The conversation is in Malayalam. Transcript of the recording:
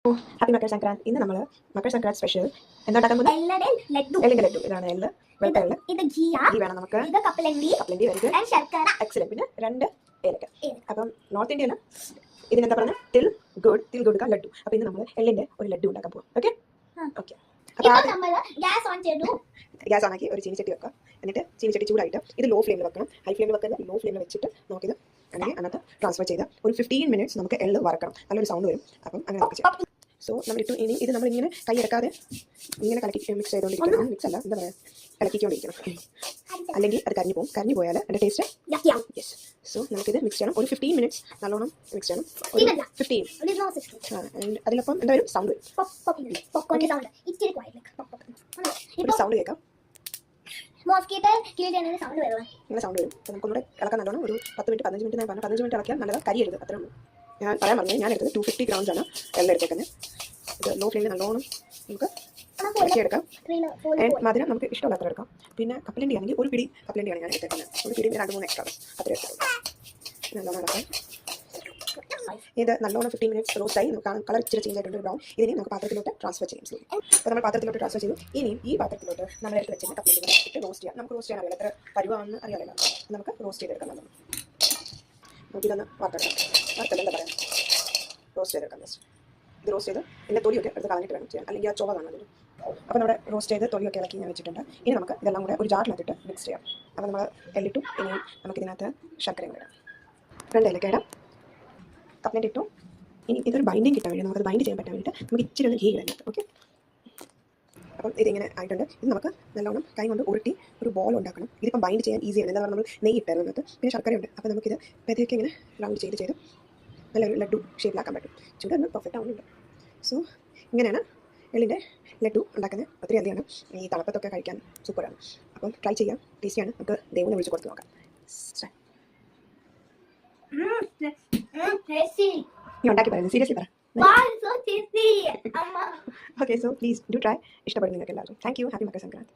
ഹാപ്പി മകര സംക്രാന്തി. ഇന്ന് നമ്മൾ മകര സംക്രാന്തി സ്പെഷ്യൽ എന്താ ഉണ്ടാക്കാൻ പോകുന്നത്? എള്ളിന്റെ ലഡു. ഇതാണ് എള്ള്, വെളുത്ത എള്ള്. ഗീ വേണം നമുക്ക്. കപ്പലണ്ടി വെരി എക്സലന്റ്. പിന്നെ 2 ഏലക്ക. അപ്പം നോർത്ത് ഇന്ത്യയിൽ ഇതിനെന്താ പറയുന്നത്? തിൽ ഗുഡ് കാ ലഡു. അപ്പോൾ ഇന്ന് നമ്മൾ എള്ളിന്റെ ഒരു ലഡു ഉണ്ടാക്കാൻ പോകും. Okay okay. ഗ്യാസ് ഓണാക്കി ഒരു ചീനിച്ചട്ടി വെക്കുക. എന്നിട്ട് ചീനിച്ചട്ടി ചൂടായിട്ട് ഇത് ലോ ഫ്ലെയിമിൽ വെക്കണം. ഹൈ ഫ്ലെയിമിൽ വെക്കരുത്, ലോ ഫ്ലെയിമിൽ വെച്ചിട്ട് നമുക്കിത് അങ്ങനെ അതിനകത്ത് ട്രാൻസ്ഫർ ചെയ്ത് ഒരു 15 മിനിറ്റ്സ് നമുക്ക് എള്ള് വറക്കണം. നല്ലൊരു സൗണ്ട് വരും. അപ്പം അങ്ങനെ നമുക്ക് ചെയ്യാം. സോ നമ്മളിട്ടു. ഇനി ഇത് നമ്മളിങ്ങനെ കൈ എടുക്കാതെ ഇങ്ങനെ മിക്സ് ചെയ്തുകൊണ്ടിരിക്കണം. മിക്സ് അല്ല, എന്താ പറയുക, ഇളക്കിക്കൊണ്ടിരിക്കണം. അല്ലെങ്കിൽ അത് കരിഞ്ഞു പോകും. കരിഞ്ഞു പോയാൽ അതിൻ്റെ ടേസ്റ്റ് യെസ്. സോ നമുക്കിത് മിക്സ് ചെയ്യണം. ഒരു 15 മിനിറ്റ്സ് നല്ലോണം മിക്സ് ചെയ്യണം. ഒരു 15. അതിലപ്പം എന്താ വരും? സൗണ്ട് വരും. ഒരു സൗണ്ട് കേൾക്കാം. ഇങ്ങനെ സൗണ്ട് വരും. അപ്പോൾ നമുക്കൊന്നുകൂടെ ഇളക്കാൻ നല്ലോണം ഒരു 10 മിനിറ്റ് 15 മിനിറ്റ് ഞാൻ പറഞ്ഞു. 15 മിനിറ്റ് ഇളക്കിയാൽ നല്ലതാണ്. കരിയരുത്. അത്രേ ഉള്ളൂ. ഞാൻ പറയാൻ പറഞ്ഞു. ഞാൻ എടുത്തത് 250 grams ആണ് എല്ലാം എടുത്തേക്കുന്നത്. ഇത് ലോ ഫ്ലെയിമിൽ നല്ലോണം നമുക്ക് ഇളക്കിയെടുക്കാം. മധുരം നമുക്ക് ഇഷ്ടമുള്ള അത്ര എടുക്കാം. പിന്നെ കപ്പലണ്ടി ആണെങ്കിൽ ഒരു പിടി കപ്പലണ്ടിയാണ് ഞാൻ എടുത്തേക്കുന്നത്. ഒരു പിടി 2-3 എക്സ്ട്രാ അത്ര എടുത്തിട്ടുണ്ട്. നല്ലോണം ഇളക്കാം. ഇത് നല്ലോണം 15 മിനിറ്റ്സ് റോസ്റ്റായി. നമുക്ക് കളർ ഇച്ചിരി ചേഞ്ച് ആയിട്ടുണ്ട്, ബ്രൗൺ. ഇതിനെ നമുക്ക് പാത്രത്തിലോട്ട് ട്രാൻസ്ഫർ ചെയ്യും. അപ്പോൾ നമ്മൾ പാത്രത്തിലോട്ട് ട്രാൻസ്ഫർ ചെയ്തു. ഇനിയും ഈ പാത്രത്തിലോട്ട് നമ്മൾ എടുത്ത് വെച്ചിട്ട് കപ്പലണ്ടി ഇട്ട് റോസ്റ്റ് ചെയ്യാം. നമുക്ക് റോസ്റ്റ് ചെയ്യാൻ അറിയില്ല, എത്ര പരുവാണെന്ന് അറിയാമല്ലോ. നമുക്ക് റോസ്റ്റ് ചെയ്തെടുക്കാം. നമുക്കിതൊന്ന് വറുത്തെടുക്കാം. എന്താ പറയുക, റോസ്റ്റ് ചെയ്തെടുക്കാം. ഇത് റോസ്റ്റ് ചെയ്ത് ഇതിൻ്റെ തൊലിയൊക്കെ എടുത്ത് കളഞ്ഞിട്ട് വേണം ചെയ്യാൻ, അല്ലെങ്കിൽ ആ ചുവ കാണാൻ. അപ്പോൾ നമ്മുടെ റോസ്റ്റ് ചെയ്ത് തൊലിയൊക്കെ ഇളക്കി ഞാൻ വെച്ചിട്ടുണ്ട്. ഇനി നമുക്ക് ഇതെല്ലാം കൂടെ ഒരു ജാറിനകത്തിട്ട് മിക്സ് ചെയ്യാം. അപ്പോൾ നമ്മൾ എള്ളിട്ടു. ഇനിയും നമുക്കിതിനകത്ത് ശർക്കരയും ഇടാം. 2 ഏലക്ക ഇടാം. കപ്പലണ്ടി ഇട്ടു. ഇനി ഇതൊരു ബൈൻഡിങ് കിട്ടാൻ വേണ്ടി, നമുക്കത് ബൈൻഡ് ചെയ്യാൻ പറ്റാൻ വേണ്ടിയിട്ട് നമുക്ക് ഇച്ചിരി ഒന്ന് ഘീ ഇടാം. ഓക്കെ. അപ്പം ഇതിങ്ങനെ ആയിട്ടുണ്ട്. ഇത് നമുക്ക് നല്ലോണം കൈ കൊണ്ട് ഉരുട്ടി ഒരു ബോൾ ഉണ്ടാക്കണം. ഇതിപ്പം ബൈൻഡ് ചെയ്യാൻ ഈസിയാണ്. എന്താ പറയുക, നമ്മൾ നെയ്യ് ഇട്ടായിരുന്നു അതിനകത്ത്. പിന്നെ ശർക്കരയുണ്ട്. അപ്പോൾ നമുക്കിത് പതിയൊക്കെ ഇങ്ങനെ റൗണ്ട് ചെയ്ത് നല്ലൊരു ലഡു ഷേപ്പിലാക്കാൻ പറ്റും. ചൂടൊന്നും പെർഫെക്റ്റ് ആവുന്നുണ്ട്. സോ ഇങ്ങനെയാണ് എള്ളിൻ്റെ ലഡു ഉണ്ടാക്കുന്നത്. ഒത്തിരി അധികമാണ്. ഈ തളപ്പത്തൊക്കെ കഴിക്കാൻ സൂപ്പറാണ്. അപ്പം ട്രൈ ചെയ്യാം. ടേസ്റ്റിയാണ്. നമുക്ക് ദൈവനെ വിളിച്ച് കൊടുത്ത് നോക്കാം. നീ ഉണ്ടാക്കി പറയുന്നത് സീരിയസ്ലി പറ. Okay, so please do try. ഇഷ്ടപ്പെടും നിങ്ങൾക്ക് എല്ലാവരും. Thank you. Happy Makara Sankranti.